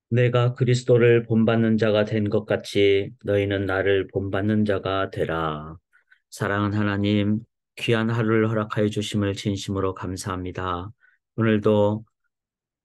내가 그리스도를 본받는 자가 된 것 같이 너희는 나를 본받는 자가 되라. 사랑하는 하나님, 귀한 하루를 허락하여 주심을 진심으로 감사합니다. 오늘도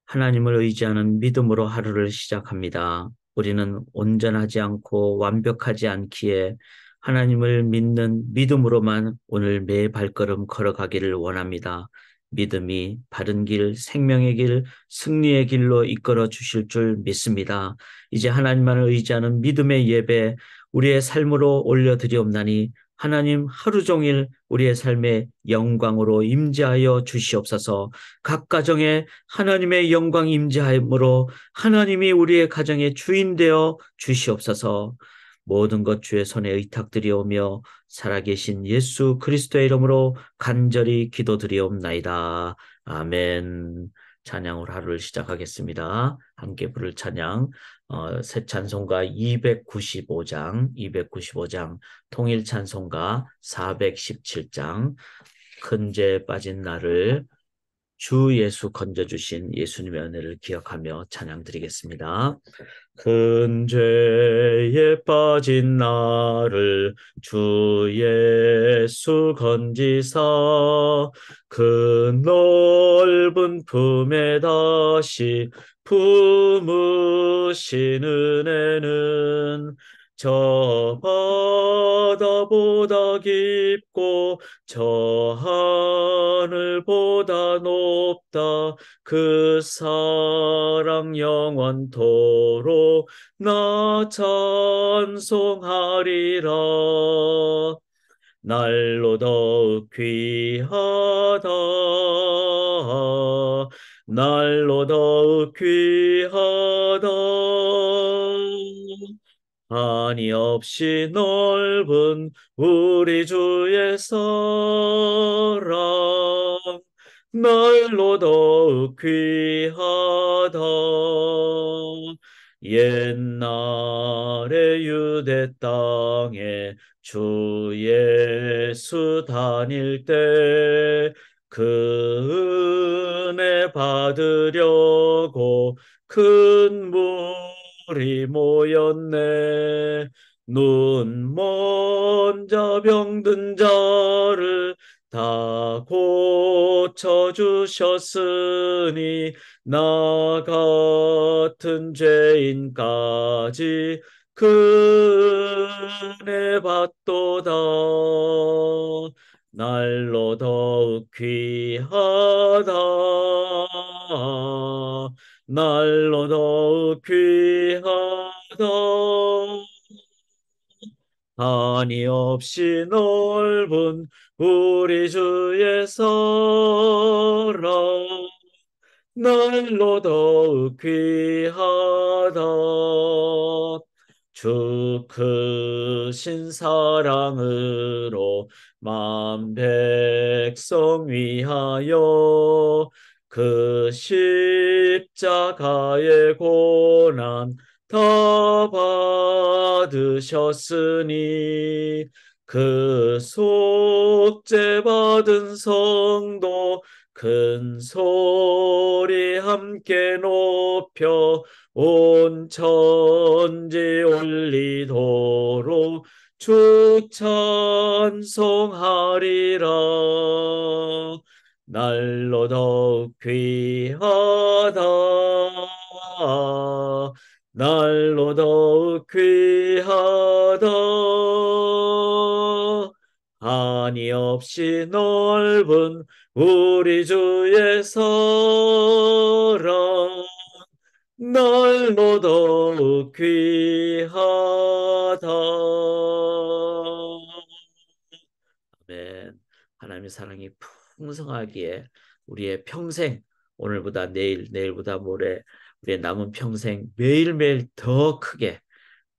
하나님을 의지하는 믿음으로 하루를 시작합니다. 우리는 온전하지 않고 완벽하지 않기에 하나님을 믿는 믿음으로만 오늘 매 발걸음 걸어가기를 원합니다. 믿음이 바른 길, 생명의 길, 승리의 길로 이끌어 주실 줄 믿습니다. 이제 하나님만을 의지하는 믿음의 예배, 우리의 삶으로 올려드리옵나니 하나님 하루 종일 우리의 삶에 영광으로 임재하여 주시옵소서. 각 가정에 하나님의 영광 임재하므로 하나님이 우리의 가정의 주인 되어 주시옵소서. 모든 것 주의 손에 의탁드리오며 살아계신 예수 그리스도의 이름으로 간절히 기도드리옵나이다. 아멘. 찬양으로 하루를 시작하겠습니다. 함께 부를 찬양 새 찬송가 295장, 295장, 통일 찬송가 417장, 큰 죄에 빠진 나를 주 예수 건져주신 예수님의 은혜를 기억하며 찬양 드리겠습니다. 큰 죄에 빠진 나를 주 예수 건지사 그 넓은 품에 다시 품으신 은혜는 저 바다보다 깊고 저 하늘보다 높다. 그 사랑 영원토록 나 찬송하리라. 날로 더욱 귀하다. 날로 더욱 귀하다. 한이 없이 넓은 우리 주의 사랑 날로 더욱 귀하다. 옛날에 유대 땅에 주 예수 다닐 때 그 은혜 받으려고 큰 물이 모였네. 눈 먼 자 병든 자를 다 고쳐주셨으니 나 같은 죄인까지 그 은혜 받도다. 날로 더욱 귀하다. 날로 더욱 귀하다. 한이 없이 넓은 우리 주의 사랑 날로 더욱 귀하다. 주 크신 사랑으로 만 백성 위하여 그 십자가의 고난 다 받으셨으니 그 속죄 받은 성도 큰 소리 함께 높여 온 천지 올리도록 주 찬송하리라. 날로 더욱 귀하다. 날로 더욱 귀하다. 한이 없이 넓은 우리 주의 사랑 날로 더욱 귀하다. 아멘. 하나님의 사랑이 풍성하기에 우리의 평생 오늘보다 내일, 내일보다 모레 우리의 남은 평생 매일매일 더 크게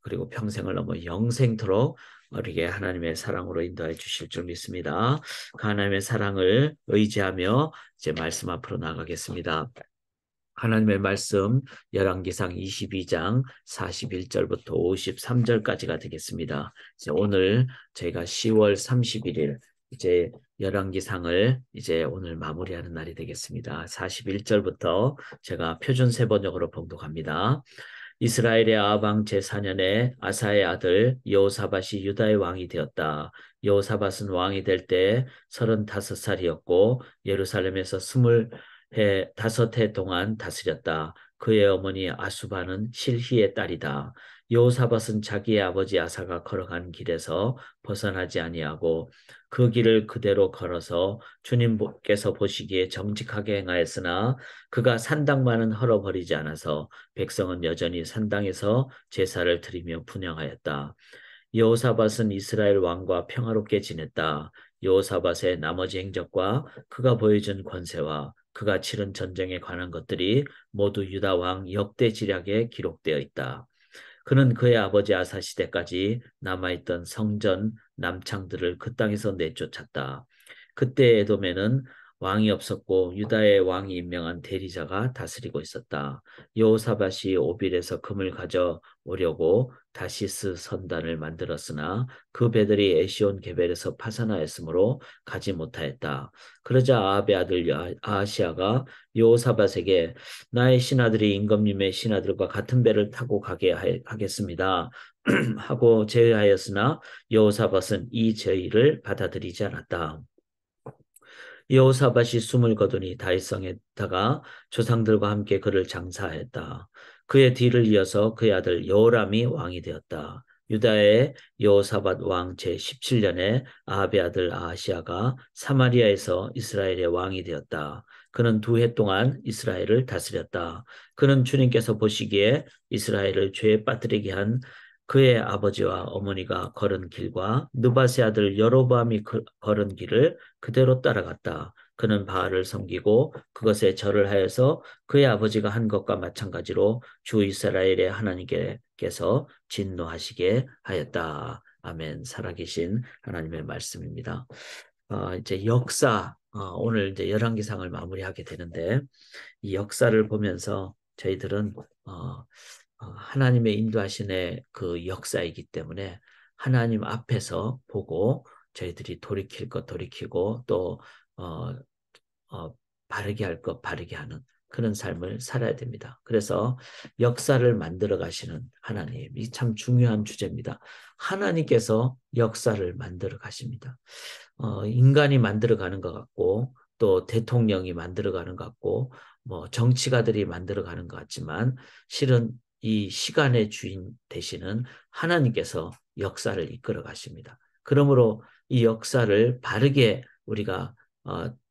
그리고 평생을 넘어 영생토록 우리에게 하나님의 사랑으로 인도해 주실 줄 믿습니다. 그 하나님의 사랑을 의지하며 이제 말씀 앞으로 나가겠습니다. 하나님의 말씀 열왕기상 22장 41절부터 53절까지가 되겠습니다. 이제 오늘 저희가 10월 31일 이제 열왕기상을 이제 오늘 마무리하는 날이 되겠습니다. 41절부터 제가 표준 세번역으로 봉독합니다. 이스라엘의 아방 제4년에 아사의 아들 여호사밧이 유다의 왕이 되었다. 여호사밧은 왕이 될 때 35살이었고 예루살렘에서 25해 동안 다스렸다. 그의 어머니 아수바는 실히의 딸이다. 여호사밧은 자기의 아버지 아사가 걸어간 길에서 벗어나지 아니하고 그 길을 그대로 걸어서 주님께서 보시기에 정직하게 행하였으나 그가 산당만은 헐어버리지 않아서 백성은 여전히 산당에서 제사를 드리며 분향하였다. 여호사밧은 이스라엘 왕과 평화롭게 지냈다. 여호사밧의 나머지 행적과 그가 보여준 권세와 그가 치른 전쟁에 관한 것들이 모두 유다 왕 역대 지략에 기록되어 있다. 그는 그의 아버지 아사 시대까지 남아있던 성전 남창들을 그 땅에서 내쫓았다. 그때 에돔에는 왕이 없었고 유다의 왕이 임명한 대리자가 다스리고 있었다. 여호사밧이 오빌에서 금을 가져오려고 다시스 선단을 만들었으나 그 배들이 에시온 게벨에서 파산하였으므로 가지 못하였다. 그러자 아합의 아들 아하시아가 여호사밧에게 나의 신하들이 임금님의 신하들과 같은 배를 타고 가게 하겠습니다. 하고 제의하였으나 여호사밧은 이 제의를 받아들이지 않았다. 여호사밧이 숨을 거두니 다윗성에다가 조상들과 함께 그를 장사하였다. 그의 뒤를 이어서 그의 아들 여호람이 왕이 되었다. 유다의 여호사밧 왕 제17년에 아합의 아들 아하시아가 사마리아에서 이스라엘의 왕이 되었다. 그는 2해 동안 이스라엘을 다스렸다. 그는 주님께서 보시기에 이스라엘을 죄에 빠뜨리게 한 그의 아버지와 어머니가 걸은 길과 느밧의 아들 여로보암이 걸은 길을 그대로 따라갔다. 그는 바알을 섬기고 그것에 절을 하여서 그의 아버지가 한 것과 마찬가지로 주 이스라엘의 하나님께서 진노하시게 하였다. 아멘. 살아계신 하나님의 말씀입니다. 이제 역사, 오늘 이제 열왕기상을 마무리하게 되는데 이 역사를 보면서 저희들은 하나님의 인도하신의 그 역사이기 때문에 하나님 앞에서 보고 저희들이 돌이킬 것 돌이키고 또 어, 바르게 할 것 바르게 하는 그런 삶을 살아야 됩니다. 그래서 역사를 만들어 가시는 하나님, 이 참 중요한 주제입니다. 하나님께서 역사를 만들어 가십니다. 인간이 만들어가는 것 같고 또 대통령이 만들어가는 것 같고 뭐 정치가들이 만들어가는 것 같지만 실은 이 시간의 주인 되시는 하나님께서 역사를 이끌어 가십니다. 그러므로 이 역사를 바르게 우리가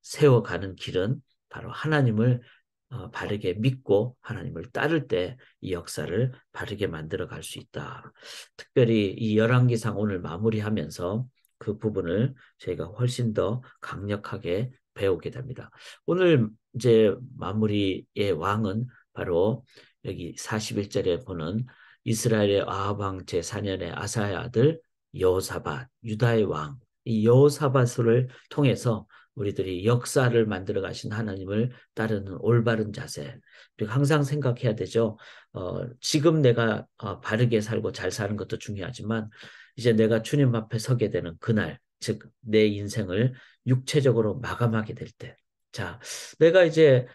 세워가는 길은 바로 하나님을 바르게 믿고 하나님을 따를 때 이 역사를 바르게 만들어 갈 수 있다. 특별히 이 열왕기상 오늘 마무리하면서 그 부분을 저희가 훨씬 더 강력하게 배우게 됩니다. 오늘 이제 마무리의 왕은 바로 여기 41절에 보는 이스라엘의 아합 왕 제4년의 아사의 아들 여호사밧, 유다의 왕. 이 여호사밧을 통해서 우리들이 역사를 만들어 가신 하나님을 따르는 올바른 자세. 그리고 항상 생각해야 되죠. 지금 내가 바르게 살고 잘 사는 것도 중요하지만 이제 내가 주님 앞에 서게 되는 그날, 즉 내 인생을 육체적으로 마감하게 될 때, 자, 내가 이제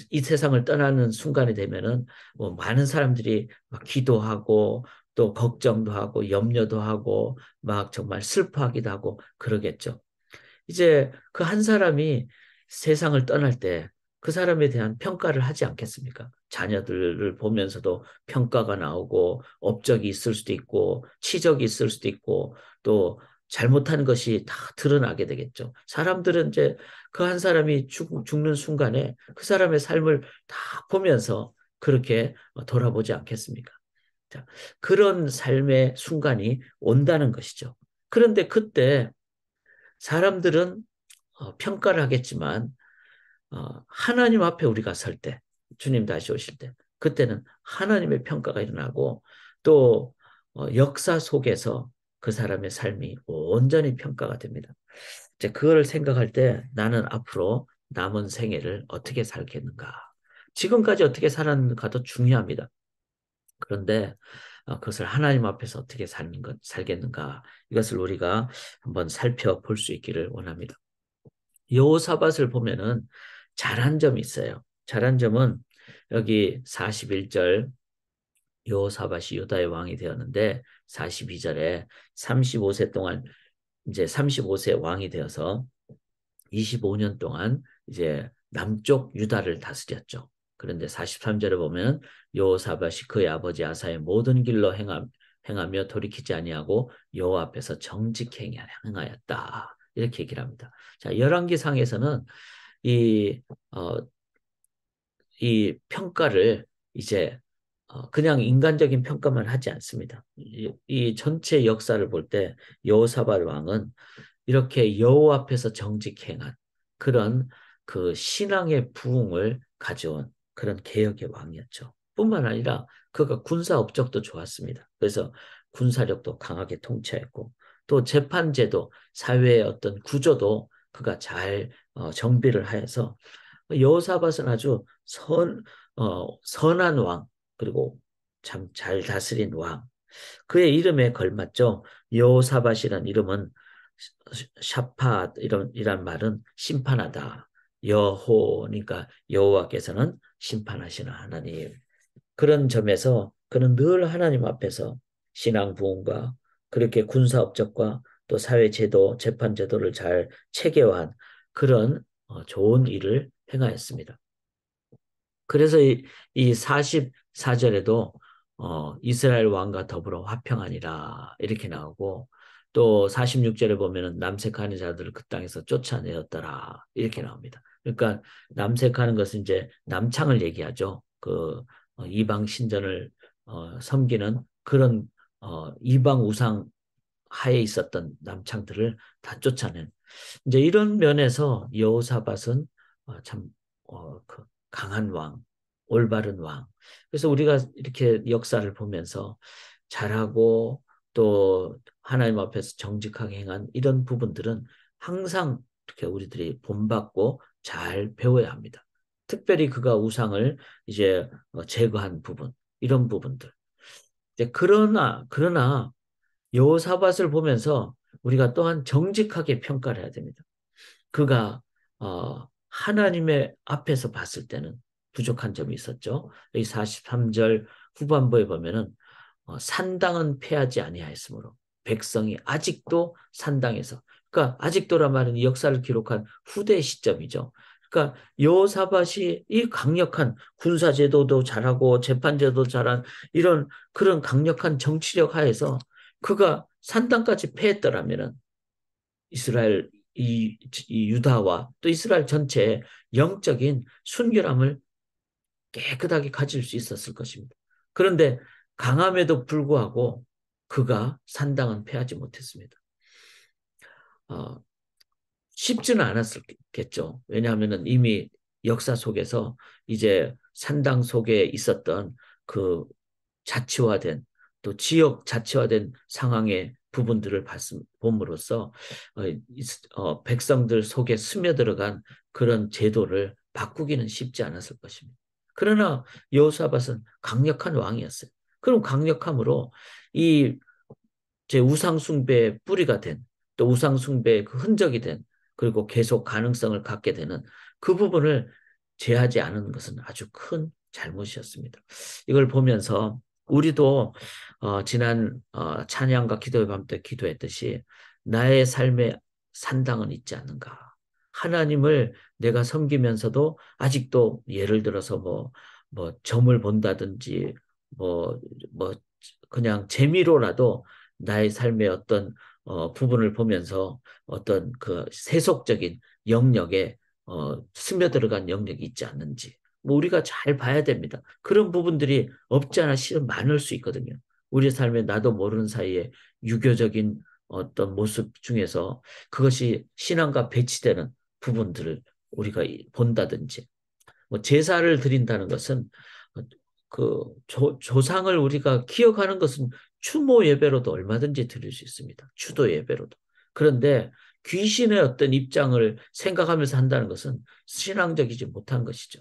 이 세상을 떠나는 순간이 되면은 뭐 많은 사람들이 막 기도하고 또 걱정도 하고 염려도 하고 막 정말 슬퍼하기도 하고 그러겠죠. 이제 그 한 사람이 세상을 떠날 때 그 사람에 대한 평가를 하지 않겠습니까? 자녀들을 보면서도 평가가 나오고 업적이 있을 수도 있고 치적이 있을 수도 있고 또 잘못한 것이 다 드러나게 되겠죠. 사람들은 이제 그 한 사람이 죽는 순간에 그 사람의 삶을 다 보면서 그렇게 돌아보지 않겠습니까? 자, 그런 삶의 순간이 온다는 것이죠. 그런데 그때 사람들은 평가를 하겠지만 하나님 앞에 우리가 설 때, 주님 다시 오실 때, 그때는 하나님의 평가가 일어나고 또 역사 속에서 그 사람의 삶이 온전히 평가가 됩니다. 이제 그걸 생각할 때 나는 앞으로 남은 생애를 어떻게 살겠는가. 지금까지 어떻게 살았는가도 중요합니다. 그런데 그것을 하나님 앞에서 어떻게 살겠는가 이것을 우리가 한번 살펴볼 수 있기를 원합니다. 여호사밧을 보면은 잘한 점이 있어요. 잘한 점은 여기 41절 여호사밧이 유다의 왕이 되었는데 42절에 35세 동안 이제 35세 왕이 되어서 25년 동안 이제 남쪽 유다를 다스렸죠. 그런데 43절에 보면 여호사밧이 그의 아버지 아사의 모든 길로 행하며 돌이키지 아니하고 여호와 앞에서 정직히 행하였다. 이렇게 얘기를 합니다. 자, 열왕기상에서는 이, 어, 이 평가를 이제 그냥 인간적인 평가만 하지 않습니다. 이 전체 역사를 볼 때 여호사밧 왕은 이렇게 여호와 앞에서 정직행한 그런 그 신앙의 부흥을 가져온 그런 개혁의 왕이었죠. 뿐만 아니라 그가 군사 업적도 좋았습니다. 그래서 군사력도 강하게 통치했고 또 재판제도 사회의 어떤 구조도 그가 잘 정비를 하여서 여호사밧은 아주 선한 왕 그리고 참 잘 다스린 왕 그의 이름에 걸맞죠. 여호사밧이란 이름은 샤팟 이란 말은 심판하다. 여호니까 여호와께서는 심판하시는 하나님. 그런 점에서 그는 늘 하나님 앞에서 신앙 부흥과 그렇게 군사 업적과 또 사회 제도, 재판 제도를 잘 체계화한 그런 좋은 일을 행하였습니다. 그래서 이 44절에도 이스라엘 왕과 더불어 화평하니라 이렇게 나오고 또 46절에 보면은 남색하는 자들을 그 땅에서 쫓아내었더라 이렇게 나옵니다. 그러니까 남색하는 것은 이제 남창을 얘기하죠. 그 이방 신전을 섬기는 그런 이방 우상 하에 있었던 남창들을 다 쫓아낸 이제 이런 면에서 여호사밧은 참 그 강한 왕, 올바른 왕. 그래서 우리가 이렇게 역사를 보면서 잘하고 또 하나님 앞에서 정직하게 행한 이런 부분들은 항상 이렇게 우리들이 본받고 잘 배워야 합니다. 특별히 그가 우상을 이제 제거한 부분, 이런 부분들. 이제 그러나 여호사밧을 보면서 우리가 또한 정직하게 평가를 해야 됩니다. 그가 하나님의 앞에서 봤을 때는 부족한 점이 있었죠. 이 43절 후반부에 보면은 산당은 패하지 아니하였으므로 백성이 아직도 산당에서 그러니까 아직도란 말은 이 역사를 기록한 후대 시점이죠. 그러니까 여호사밧이 이 강력한 군사제도도 잘하고 재판제도 잘한 이런 그런 강력한 정치력 하에서 그가 산당까지 패했더라면은 이스라엘 이 유다와 또 이스라엘 전체의 영적인 순결함을 깨끗하게 가질 수 있었을 것입니다. 그런데 강함에도 불구하고 그가 산당은 패하지 못했습니다. 어, 쉽지는 않았겠죠. 왜냐하면 이미 역사 속에서 이제 산당 속에 있었던 그 자치화된 또 지역 자치화된 상황의 부분들을 봄으로써 백성들 속에 스며들어간 그런 제도를 바꾸기는 쉽지 않았을 것입니다. 그러나 여호사밧은 강력한 왕이었어요. 그럼 강력함으로 이 제 우상숭배의 뿌리가 된 또 우상숭배의 그 흔적이 된 그리고 계속 가능성을 갖게 되는 그 부분을 제하지 않은 것은 아주 큰 잘못이었습니다. 이걸 보면서 우리도 지난 찬양과 기도의 밤 때 기도했듯이 나의 삶의 산당은 있지 않는가. 하나님을 내가 섬기면서도 아직도 예를 들어서 뭐 점을 본다든지 뭐 그냥 재미로라도 나의 삶의 어떤 부분을 보면서 어떤 그 세속적인 영역에 스며들어간 영역이 있지 않는지 뭐 우리가 잘 봐야 됩니다. 그런 부분들이 없지 않아 실은 많을 수 있거든요. 우리 삶에 나도 모르는 사이에 유교적인 어떤 모습 중에서 그것이 신앙과 배치되는 부분들을 우리가 본다든지 뭐 제사를 드린다는 것은 그 조상을 우리가 기억하는 것은 추모 예배로도 얼마든지 드릴 수 있습니다. 추도 예배로도. 그런데 귀신의 어떤 입장을 생각하면서 한다는 것은 신앙적이지 못한 것이죠.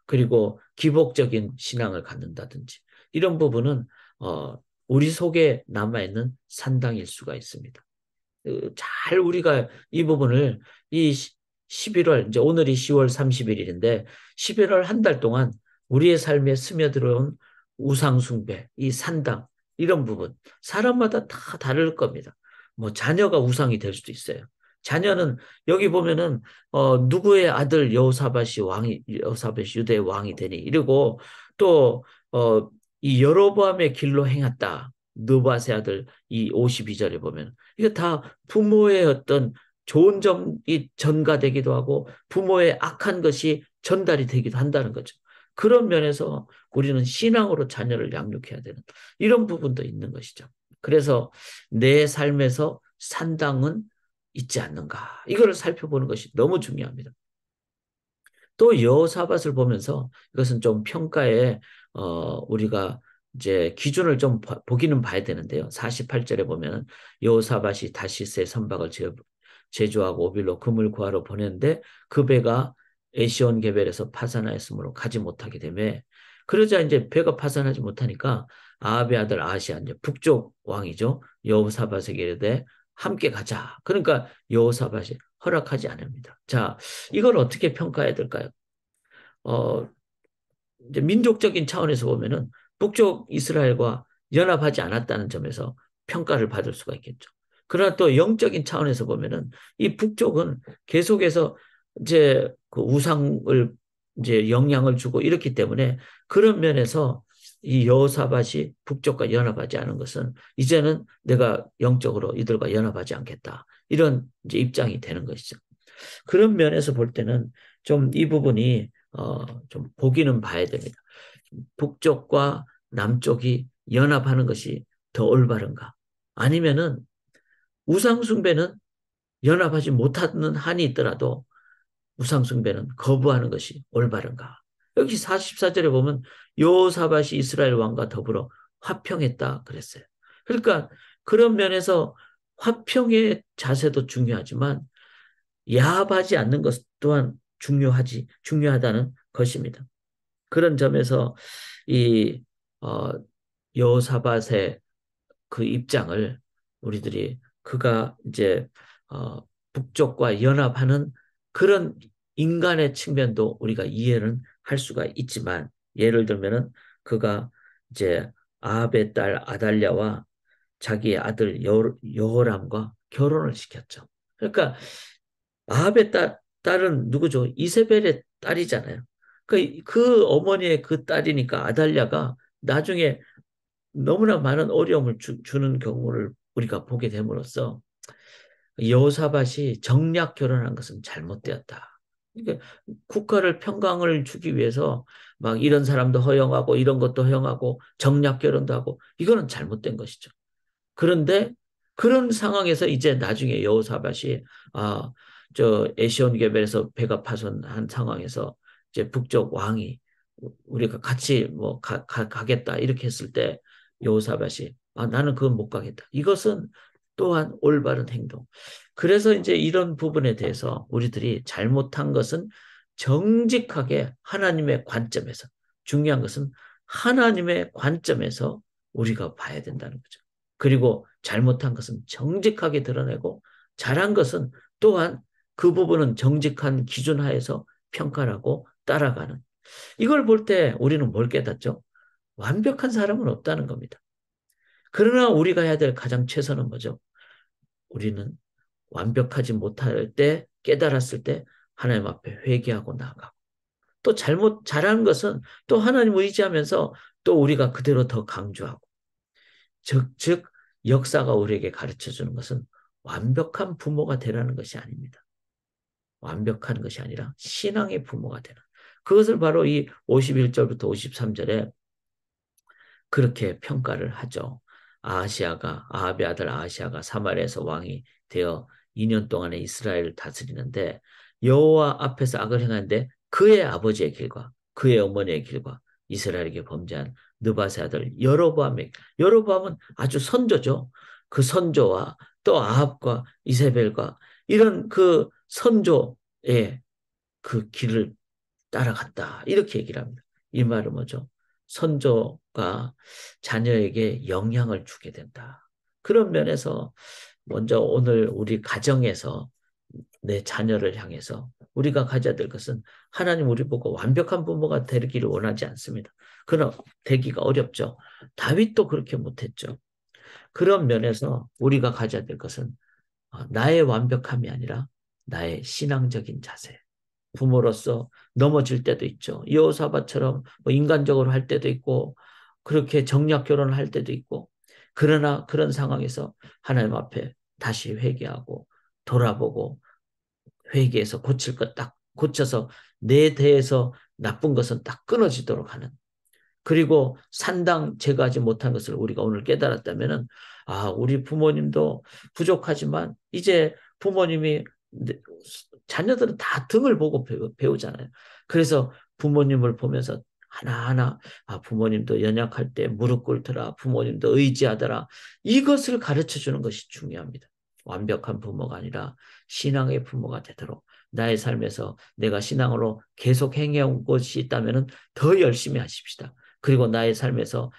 그리고 기복적인 신앙을 갖는다든지 이런 부분은 우리 속에 남아있는 산당일 수가 있습니다. 잘 우리가 이 부분을 이 11월, 이제 오늘이 10월 31일인데 11월 한 달 동안 우리의 삶에 스며들어온 우상숭배, 이 산당, 이런 부분, 사람마다 다 다를 겁니다. 뭐 자녀가 우상이 될 수도 있어요. 자녀는 여기 보면은 누구의 아들 여호사밧이 왕이 여호사밧이 유대의 왕이 되니 이러고 또 이 여로보암의 길로 행했다. 느밧의 아들 이 52절에 보면 이게 다 부모의 어떤 좋은 점이 전가되기도 하고 부모의 악한 것이 전달이 되기도 한다는 거죠. 그런 면에서 우리는 신앙으로 자녀를 양육해야 되는 이런 부분도 있는 것이죠. 그래서 내 삶에서 산당은 있지 않는가. 이거를 살펴보는 것이 너무 중요합니다. 또 여호사밧을 보면서 이것은 좀 평가에 우리가 이제 기준을 좀 보기는 봐야 되는데요. 48절에 보면 여호사밧이 다시스의 선박을 제조하고 오빌로 금을 구하러 보냈는데 그 배가 에시온 게벨에서 파산하였으므로 가지 못하게 되며 그러자 이제 배가 파산하지 못하니까 아합의 아들 아시아 이제 북쪽 왕이죠. 여호사밧에게 이르되 함께 가자. 그러니까 여호사밧이 허락하지 않습니다. 자, 이걸 어떻게 평가해야 될까요? 어, 이제 민족적인 차원에서 보면은 북쪽 이스라엘과 연합하지 않았다는 점에서 평가를 받을 수가 있겠죠. 그러나 또 영적인 차원에서 보면은 이 북쪽은 계속해서 이제 그 우상을 이제 영향을 주고 이렇기 때문에 그런 면에서 이 여호사밧이 북쪽과 연합하지 않은 것은 이제는 내가 영적으로 이들과 연합하지 않겠다. 이런 이제 입장이 되는 것이죠. 그런 면에서 볼 때는 좀 이 부분이 좀 보기는 봐야 됩니다. 북쪽과 남쪽이 연합하는 것이 더 올바른가? 아니면은 우상숭배는 연합하지 못하는 한이 있더라도 우상숭배는 거부하는 것이 올바른가? 여기 44절에 보면 여호사밧이 이스라엘 왕과 더불어 화평했다 그랬어요. 그러니까 그런 면에서 화평의 자세도 중요하지만 야합하지 않는 것 또한 중요하다는 것입니다. 그런 점에서 이 어, 여호사밧의 그 입장을 우리들이 그가 이제 북쪽과 연합하는 그런 인간의 측면도 우리가 이해는 할 수가 있지만 예를 들면은 그가 이제 아합의 딸 아달랴와 자기의 아들 여호람과 결혼을 시켰죠. 그러니까 아합의 딸은 누구죠? 이세벨의 딸이잖아요. 그 어머니의 그 딸이니까 아달랴가 나중에 너무나 많은 어려움을 주는 경우를 우리가 보게 됨으로써 여호사밧이 정략 결혼한 것은 잘못되었다. 그러니까 국가를 평강을 주기 위해서 막 이런 사람도 허용하고 이런 것도 허용하고 정략 결혼도 하고 이거는 잘못된 것이죠. 그런데 그런 상황에서 이제 나중에 여호사밧이 저 에시온게벨에서 배가 파손한 상황에서 이제 북쪽 왕이 우리가 같이 뭐 가겠다 이렇게 했을 때 여호사밧이 나는 그건 못 가겠다. 이것은 또한 올바른 행동. 그래서 이제 이런 부분에 대해서 우리들이 잘못한 것은 정직하게 하나님의 관점에서 중요한 것은 하나님의 관점에서 우리가 봐야 된다는 거죠. 그리고 잘못한 것은 정직하게 드러내고 잘한 것은 또한 그 부분은 정직한 기준 하에서 평가를 하고 따라가는. 이걸 볼 때 우리는 뭘 깨닫죠? 완벽한 사람은 없다는 겁니다. 그러나 우리가 해야 될 가장 최선은 뭐죠? 우리는 완벽하지 못할 때 깨달았을 때 하나님 앞에 회개하고 나아가고 또 잘하는 것은 또 하나님 의지하면서 또 우리가 그대로 더 강조하고 즉 역사가 우리에게 가르쳐 주는 것은 완벽한 부모가 되라는 것이 아닙니다. 완벽한 것이 아니라 신앙의 부모가 되라. 그것을 바로 이 51절부터 53절에 그렇게 평가를 하죠. 아합의 아들 아하시아가 사마리아에서 왕이 되어 2년 동안에 이스라엘을 다스리는데 여호와 앞에서 악을 행하는데 그의 아버지의 길과 그의 어머니의 길과 이스라엘에게 범죄한 느밧의 아들 여로보암은 아주 선조죠. 그 선조와 또 아합과 이세벨과 이런 그 선조의 그 길을 따라갔다. 이렇게 얘기를 합니다. 이 말은 뭐죠? 선조가 자녀에게 영향을 주게 된다. 그런 면에서 먼저 오늘 우리 가정에서 내 자녀를 향해서 우리가 가져야 될 것은 하나님 우리 보고 완벽한 부모가 되기를 원하지 않습니다. 그러나 되기가 어렵죠. 다윗도 그렇게 못했죠. 그런 면에서 우리가 가져야 될 것은 나의 완벽함이 아니라 나의 신앙적인 자세. 부모로서 넘어질 때도 있죠. 여호사밧처럼 뭐 인간적으로 할 때도 있고 그렇게 정략 결혼을 할 때도 있고 그러나 그런 상황에서 하나님 앞에 다시 회개하고 돌아보고 회개해서 고칠 것 딱 고쳐서 내 대해서 나쁜 것은 딱 끊어지도록 하는 그리고 산당 제거하지 못한 것을 우리가 오늘 깨달았다면은 우리 부모님도 부족하지만 이제 부모님이 자녀들은 다 등을 보고 배우잖아요. 그래서 부모님을 보면서 하나하나 부모님도 연약할 때 무릎 꿇더라. 부모님도 의지하더라. 이것을 가르쳐 주는 것이 중요합니다. 완벽한 부모가 아니라 신앙의 부모가 되도록 나의 삶에서 내가 신앙으로 계속 행해온 것이 있다면 더 열심히 하십시다. 그리고 나의 삶에서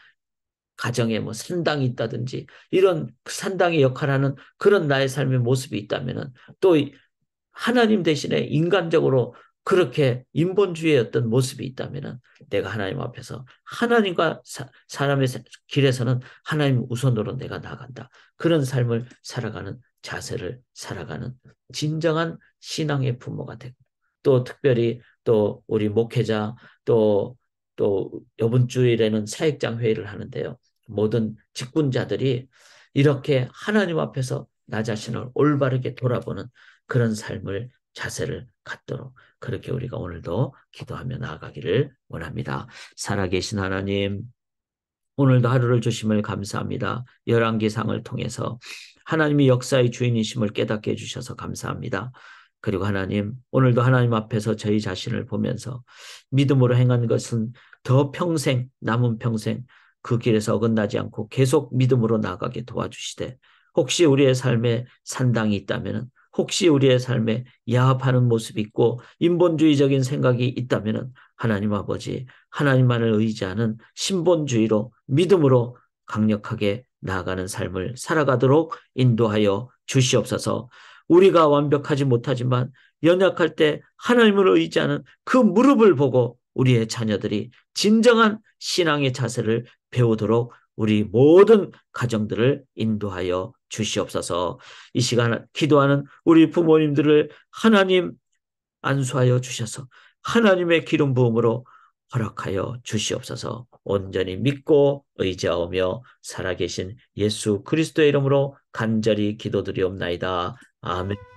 가정에 뭐 산당이 있다든지 이런 산당의 역할하는 그런 나의 삶의 모습이 있다면은 또 하나님 대신에 인간적으로 그렇게 인본주의의 어떤 모습이 있다면은 내가 하나님 앞에서 하나님과 사람의 길에서는 하나님 우선으로 내가 나간다. 그런 삶을 살아가는 자세를 살아가는 진정한 신앙의 부모가 되고 또 특별히 또 우리 목회자 또 이번 주일에는 사역장 회의를 하는데요. 모든 직분자들이 이렇게 하나님 앞에서 나 자신을 올바르게 돌아보는 그런 삶을 자세를 갖도록 그렇게 우리가 오늘도 기도하며 나아가기를 원합니다. 살아계신 하나님, 오늘도 하루를 주심을 감사합니다. 열왕기상을 통해서 하나님이 역사의 주인이심을 깨닫게 해주셔서 감사합니다. 그리고 하나님, 오늘도 하나님 앞에서 저희 자신을 보면서 믿음으로 행한 것은 더 평생, 남은 평생 그 길에서 어긋나지 않고 계속 믿음으로 나아가게 도와주시되 혹시 우리의 삶에 산당이 있다면 혹시 우리의 삶에 야합하는 모습이 있고 인본주의적인 생각이 있다면 하나님 아버지 하나님만을 의지하는 신본주의로 믿음으로 강력하게 나아가는 삶을 살아가도록 인도하여 주시옵소서. 우리가 완벽하지 못하지만 연약할 때 하나님을 의지하는 그 무릎을 보고 우리의 자녀들이 진정한 신앙의 자세를 배우도록 우리 모든 가정들을 인도하여 주시옵소서. 이 시간 기도하는 우리 부모님들을 하나님 안수하여 주셔서 하나님의 기름 부음으로 허락하여 주시옵소서. 온전히 믿고 의지하오며 살아계신 예수 그리스도의 이름으로 간절히 기도드리옵나이다. 아멘.